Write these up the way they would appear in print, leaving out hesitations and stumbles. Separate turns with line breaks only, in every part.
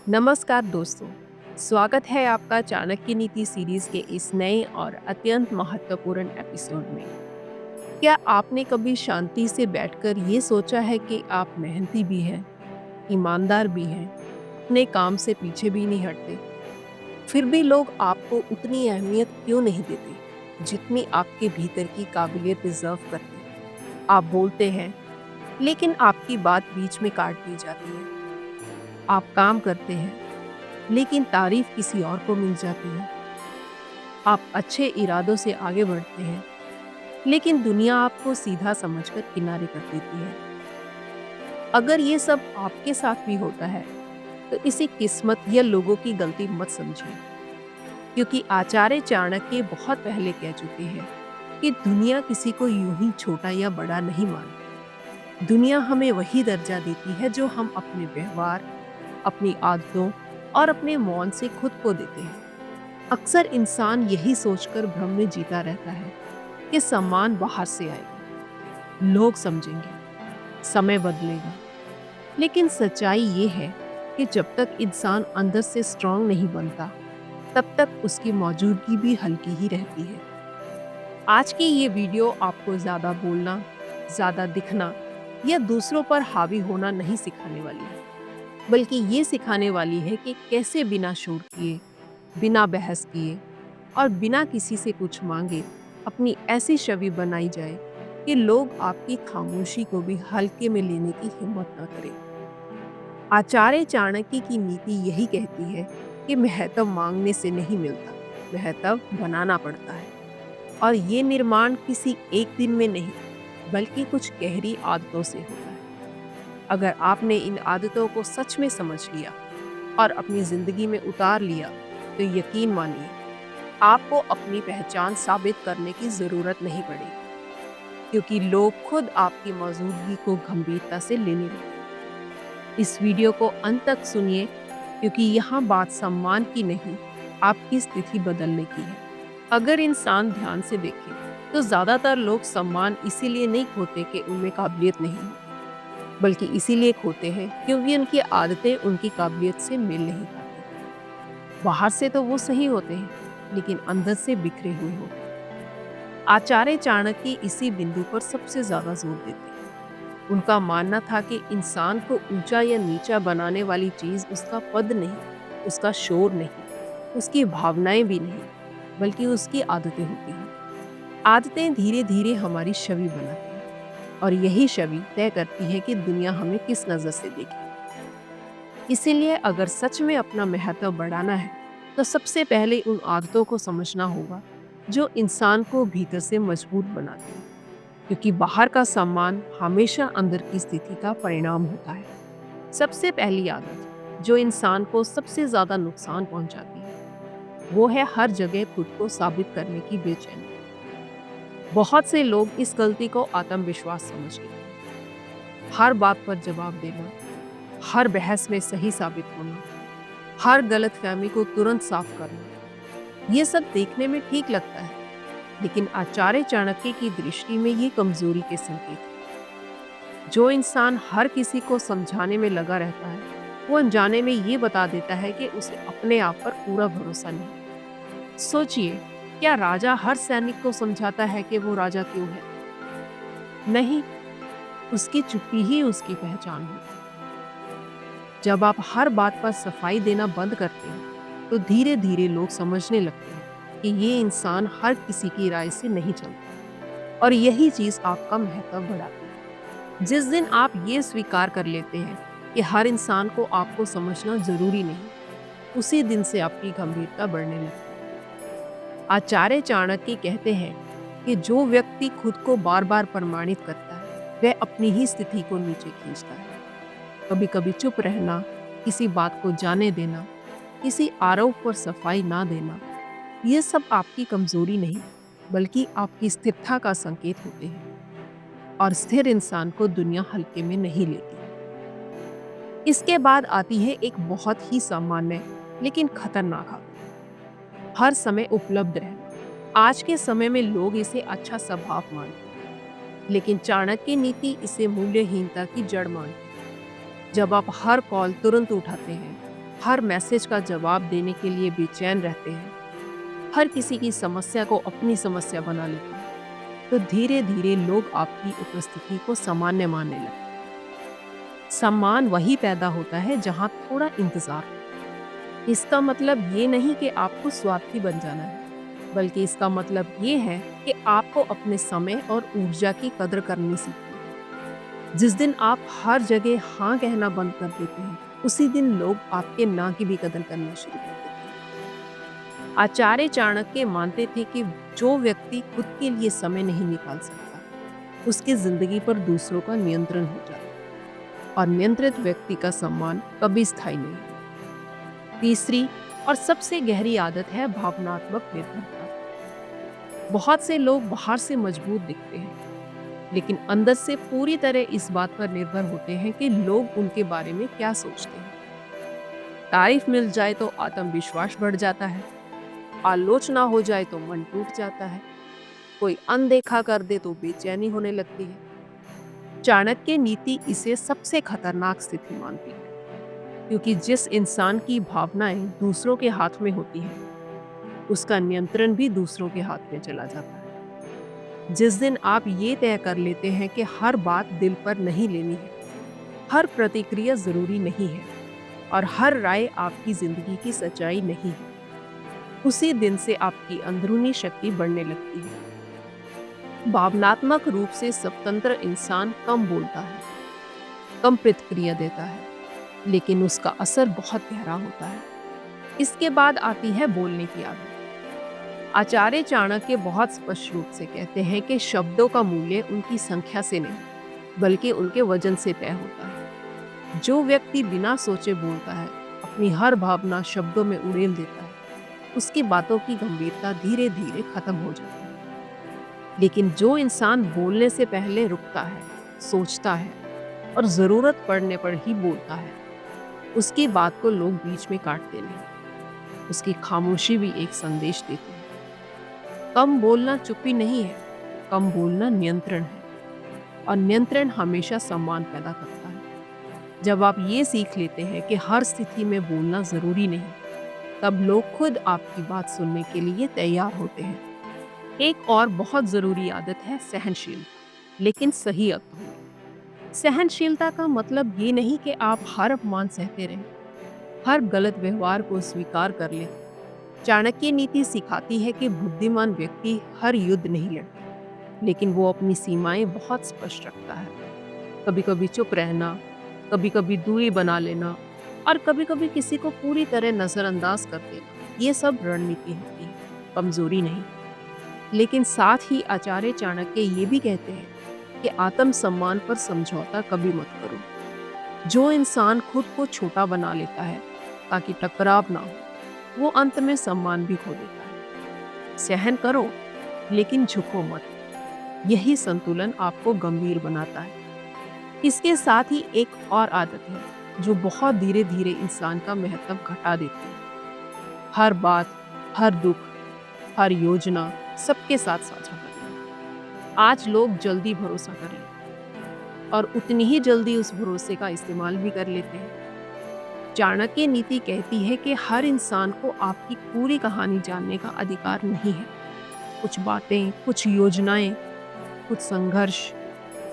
नमस्कार दोस्तों, स्वागत है आपका चाणक्य नीति सीरीज के इस नए और अत्यंत महत्वपूर्ण एपिसोड में। क्या आपने कभी शांति से बैठकर ये सोचा है कि आप मेहनती भी हैं, ईमानदार भी हैं, अपने काम से पीछे भी नहीं हटते, फिर भी लोग आपको उतनी अहमियत क्यों नहीं देते, जितनी आपके भीतर की काबिलियत डिजर्व करती है? आप बोलते हैं, लेकिन आपकी बात बीच में काट दी जाती है। आप काम करते हैं, लेकिन तारीफ किसी और को मिल जाती है। आप अच्छे इरादों से आगे बढ़ते हैं, लेकिन दुनिया आपको सीधा समझकर किनारे कर देती है। अगर ये सब आपके साथ भी होता है, तो इसे किस्मत या लोगों की गलती मत समझिए, क्योंकि आचार्य चाणक्य बहुत पहले कह चुके हैं कि दुनिया किसी को यूं ही छोटा या बड़ा नहीं मानती। दुनिया हमें वही दर्जा देती है जो हम अपने व्यवहार, अपनी आदतों और अपने मौन से खुद को देते हैं। अक्सर इंसान यही सोचकर भ्रम में जीता रहता है कि सम्मान बाहर से आएगा, लोग समझेंगे, समय बदलेगा। लेकिन सच्चाई ये है कि जब तक इंसान अंदर से स्ट्रांग नहीं बनता, तब तक उसकी मौजूदगी भी हल्की ही रहती है। आज की ये वीडियो आपको ज्यादा बोलना, ज्यादा दिखना या दूसरों पर हावी होना नहीं सिखाने वाली है, बल्कि ये सिखाने वाली है कि कैसे बिना शोर किए, बिना बहस किए और बिना किसी से कुछ मांगे अपनी ऐसी छवि बनाई जाए कि लोग आपकी खामोशी को भी हल्के में लेने की हिम्मत न करें। आचार्य चाणक्य की नीति यही कहती है कि महत्व मांगने से नहीं मिलता, महत्व बनाना पड़ता है। और ये निर्माण किसी एक दिन में नहीं, बल्कि कुछ गहरी आदतों से होता है। अगर आपने इन आदतों को सच में समझ लिया और अपनी जिंदगी में उतार लिया, तो यकीन मानिए आपको अपनी पहचान साबित करने की जरूरत नहीं पड़ेगी, क्योंकि लोग खुद आपकी मौजूदगी को गंभीरता से लेने लगेंगे। इस वीडियो को अंत तक सुनिए, क्योंकि यहाँ बात सम्मान की नहीं, आपकी स्थिति बदलने की है। अगर इंसान ध्यान से देखे, तो ज्यादातर लोग सम्मान इसीलिए नहीं खोते कि उनमें काबिलियत नहीं होती, बल्कि इसीलिए खोते हैं क्योंकि उनकी आदतें उनकी काबिलियत से मेल नहीं खाती। बाहर से तो वो सही होते हैं, लेकिन अंदर से बिखरे हुए होते हैं। आचार्य चाणक्य इसी बिंदु पर सबसे ज्यादा जोर देते हैं। उनका मानना था कि इंसान को ऊंचा या नीचा बनाने वाली चीज उसका पद नहीं, उसका शोर नहीं, उसकी भावनाएं भी नहीं, बल्कि उसकी आदतें होती हैं। आदतें धीरे धीरे हमारी छवि बनाती हैं, और यही छवि तय करती है कि दुनिया हमें किस नजर से देखे। इसीलिए अगर सच में अपना महत्व बढ़ाना है, तो सबसे पहले उन आदतों को समझना होगा जो इंसान को भीतर से मजबूत बनाती हैं, क्योंकि बाहर का सम्मान हमेशा अंदर की स्थिति का परिणाम होता है। सबसे पहली आदत जो इंसान को सबसे ज्यादा नुकसान पहुंचाती है, वो है हर जगह खुद को साबित करने की बेचैनी। बहुत से लोग इस गलती को आत्मविश्वास समझते हैं। हर बात पर जवाब देना, हर बहस में सही साबित होना, हर गलतफहमी को तुरंत साफ करना, ये सब देखने में ठीक लगता है, लेकिन आचार्य चाणक्य की दृष्टि में ये कमजोरी के संकेत है। जो इंसान हर किसी को समझाने में लगा रहता है, वो अनजाने में ये बता देता है कि उसे अपने आप पर पूरा भरोसा नहीं। सोचिए, क्या राजा हर सैनिक को समझाता है कि वो राजा क्यों है? नहीं, उसकी चुप्पी ही उसकी पहचान होती है। जब आप हर बात पर सफाई देना बंद करते हैं, तो धीरे धीरे लोग समझने लगते हैं कि ये इंसान हर किसी की राय से नहीं चलता, और यही चीज आपका महत्व बढ़ाती है। जिस दिन आप ये स्वीकार कर लेते हैं कि हर इंसान को आपको समझना जरूरी नहीं, उसी दिन से आपकी गंभीरता बढ़ने लगती है। आचार्य चाणक्य कहते हैं कि जो व्यक्ति खुद को बार बार प्रमाणित करता है, वह अपनी ही स्थिति को नीचे खींचता है। कभी कभी चुप रहना, किसी बात को जाने देना, किसी आरोप पर सफाई ना देना, ये सब आपकी कमजोरी नहीं, बल्कि आपकी स्थिरता का संकेत होते हैं। और स्थिर इंसान को दुनिया हल्के में नहीं लेती। इसके बाद आती है एक बहुत ही सामान्य लेकिन खतरनाक आदत, हर समय उपलब्ध रहना। आज के समय में लोग इसे अच्छा स्वभाव मानते हैं, लेकिन चाणक्य नीति इसे मूल्यहीनता की जड़ मानती है। जब आप हर कॉल तुरंत उठाते हैं, हर मैसेज का जवाब देने के लिए बेचैन रहते हैं, हर किसी की समस्या को अपनी समस्या बना लेते हैं, तो धीरे धीरे लोग आपकी उपस्थिति को सामान्य मानने लगते हैं। सम्मान वही पैदा होता है जहाँ थोड़ा इंतजार हो। इसका मतलब ये नहीं कि आपको स्वार्थी बन जाना है, बल्कि इसका मतलब ये है कि आपको अपने समय और ऊर्जा की कदर करनी सीखनी है। जिस दिन आप हर जगह हाँ कहना बंद कर देते हैं, उसी दिन लोग आपके ना की भी कदर करना शुरू कर देते हैं। आचार्य चाणक्य मानते थे कि जो व्यक्ति खुद के लिए समय नहीं निकाल सकता, उसकी जिंदगी पर दूसरों का नियंत्रण हो जाता है, और नियंत्रित व्यक्ति का सम्मान कभी स्थायी नहीं है। तीसरी और सबसे गहरी आदत है भावनात्मक निर्भरता। बहुत से लोग बाहर से मजबूत दिखते हैं, लेकिन अंदर से पूरी तरह इस बात पर निर्भर होते हैं कि लोग उनके बारे में क्या सोचते हैं। तारीफ मिल जाए तो आत्मविश्वास बढ़ जाता है, आलोचना हो जाए तो मन टूट जाता है, कोई अनदेखा कर दे तो बेचैनी होने लगती है। चाणक्य नीति इसे सबसे खतरनाक स्थिति मानती है, क्योंकि जिस इंसान की भावनाएं दूसरों के हाथ में होती हैं, उसका नियंत्रण भी दूसरों के हाथ में चला जाता है। जिस दिन आप ये तय कर लेते हैं कि हर बात दिल पर नहीं लेनी है, हर प्रतिक्रिया जरूरी नहीं है, और हर राय आपकी जिंदगी की सच्चाई नहीं है, उसी दिन से आपकी अंदरूनी शक्ति बढ़ने लगती है। भावनात्मक रूप से स्वतंत्र इंसान कम बोलता है, कम प्रतिक्रिया देता है, लेकिन उसका असर बहुत गहरा होता है। इसके बाद आती है बोलने की आदत। आचार्य चाणक्य बहुत स्पष्ट रूप से कहते हैं कि शब्दों का मूल्य उनकी संख्या से नहीं, बल्कि उनके वजन से तय होता है। जो व्यक्ति बिना सोचे बोलता है, अपनी हर भावना शब्दों में उड़ेल देता है, उसकी बातों की गंभीरता धीरे धीरे खत्म हो जाती है। लेकिन जो इंसान बोलने से पहले रुकता है, सोचता है और जरूरत पड़ने पर ही बोलता है, उसकी बात को लोग बीच में काटते नहीं। उसकी खामोशी भी एक संदेश देती है। कम बोलना चुप्पी नहीं है, कम बोलना नियंत्रण है, और नियंत्रण हमेशा सम्मान पैदा करता है। जब आप ये सीख लेते हैं कि हर स्थिति में बोलना जरूरी नहीं, तब लोग खुद आपकी बात सुनने के लिए तैयार होते हैं। एक और बहुत जरूरी आदत है सहनशीलता, लेकिन सही अर्थ में। सहनशीलता का मतलब ये नहीं कि आप हर अपमान सहते रहें, हर गलत व्यवहार को स्वीकार कर लें। चाणक्य नीति सिखाती है कि बुद्धिमान व्यक्ति हर युद्ध नहीं लड़ता, लेकिन वो अपनी सीमाएं बहुत स्पष्ट रखता है। कभी कभी चुप रहना, कभी कभी दूरी बना लेना, और कभी कभी किसी को पूरी तरह नजरअंदाज कर देना, ये सब रणनीति होती है, कमजोरी नहीं। लेकिन साथ ही आचार्य चाणक्य ये भी कहते हैं कि आत्मसम्मान पर समझौता कभी मत करो। जो इंसान खुद को छोटा बना लेता है ताकि टकराव ना हो, वो अंत में सम्मान भी खो देता है। सहन करो, लेकिन झुको मत। यही संतुलन आपको गंभीर बनाता है। इसके साथ ही एक और आदत है जो बहुत धीरे धीरे इंसान का महत्व घटा देती है। हर बात, हर दुख, हर योजना सबके साथ साझा करें। आज लोग जल्दी भरोसा कर लेते हैं, और उतनी ही जल्दी उस भरोसे का इस्तेमाल भी कर लेते हैं। चाणक्य नीति कहती है कि हर इंसान को आपकी पूरी कहानी जानने का अधिकार नहीं है। कुछ बातें, कुछ योजनाएं, कुछ संघर्ष,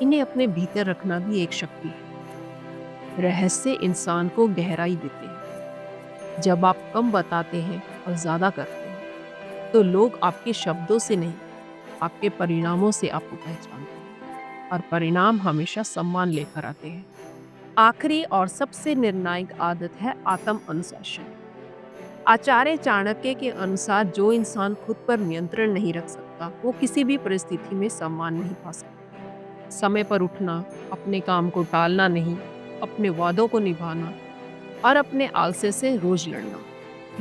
इन्हें अपने भीतर रखना भी एक शक्ति है। रहस्य इंसान को गहराई देते हैं। जब आप कम बताते हैं और ज्यादा करते हैं, तो लोग आपके शब्दों से नहीं, आपके परिणामों से आपको पहचानते हैं, और परिणाम हमेशा सम्मान लेकर आते हैं। आखिरी और सबसे निर्णायक आदत है आत्म अनुशासन। आचार्य चाणक्य के अनुसार जो इंसान खुद पर नियंत्रण नहीं रख सकता, वो किसी भी परिस्थिति में सम्मान नहीं पा सकता। समय पर उठना, अपने काम को टालना नहीं, अपने वादों को निभाना, और अपने आलस्य से रोज लड़ना,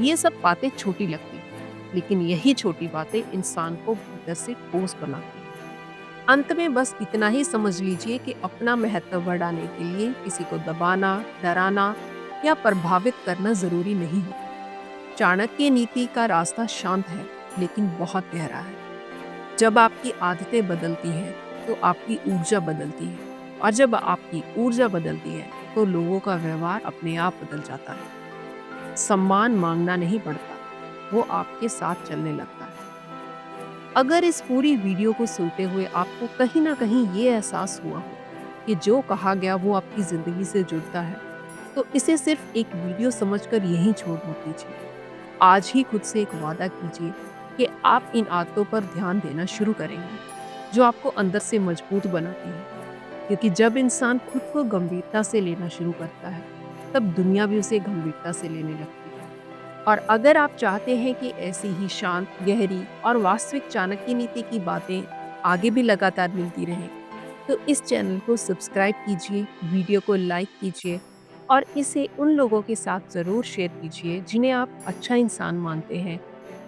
ये सब बातें छोटी लगती हैं, लेकिन यही छोटी बातें इंसान को भीतर से ठोस बनाती हैं। अंत में बस इतना ही समझ लीजिए कि अपना महत्व बढ़ाने के लिए किसी को दबाना, डराना या प्रभावित करना जरूरी नहीं है। चाणक्य नीति का रास्ता शांत है, लेकिन बहुत गहरा है। जब आपकी आदतें बदलती हैं, तो आपकी ऊर्जा बदलती है, और जब आपकी ऊर्जा बदलती है, तो लोगों का व्यवहार अपने आप बदल जाता है। सम्मान मांगना नहीं पड़ता, वो आपके साथ चलने लगता है। अगर इस पूरी वीडियो को सुनते हुए आपको कहीं न कहीं ये एहसास हुआ हो कि जो कहा गया वो आपकी ज़िंदगी से जुड़ता है, तो इसे सिर्फ़ एक वीडियो समझकर यहीं छोड़ मत दीजिए। आज ही खुद से एक वादा कीजिए कि आप इन आदतों पर ध्यान देना शुरू करेंगे, जो आपको अंदर से मजबूत बनाती हैं। क्योंकि जब इंसान खुद को गंभीरता से लेना शुरू करता है, तब दुनिया भी उसे गंभीरता से लेने लगती है। और अगर आप चाहते हैं कि ऐसी ही शांत, गहरी और वास्तविक चाणक्य नीति की बातें आगे भी लगातार मिलती रहें, तो इस चैनल को सब्सक्राइब कीजिए, वीडियो को लाइक कीजिए और इसे उन लोगों के साथ ज़रूर शेयर कीजिए जिन्हें आप अच्छा इंसान मानते हैं,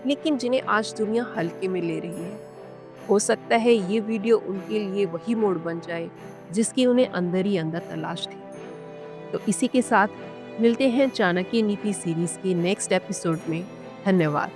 लेकिन जिन्हें आज दुनिया हल्के में ले रही है। हो सकता है ये वीडियो उनके लिए वही मोड़ बन जाए, जिसकी उन्हें अंदर ही अंदर तलाश थी। तो इसी के साथ मिलते हैं चाणक्य नीति सीरीज़ के नेक्स्ट एपिसोड में। धन्यवाद।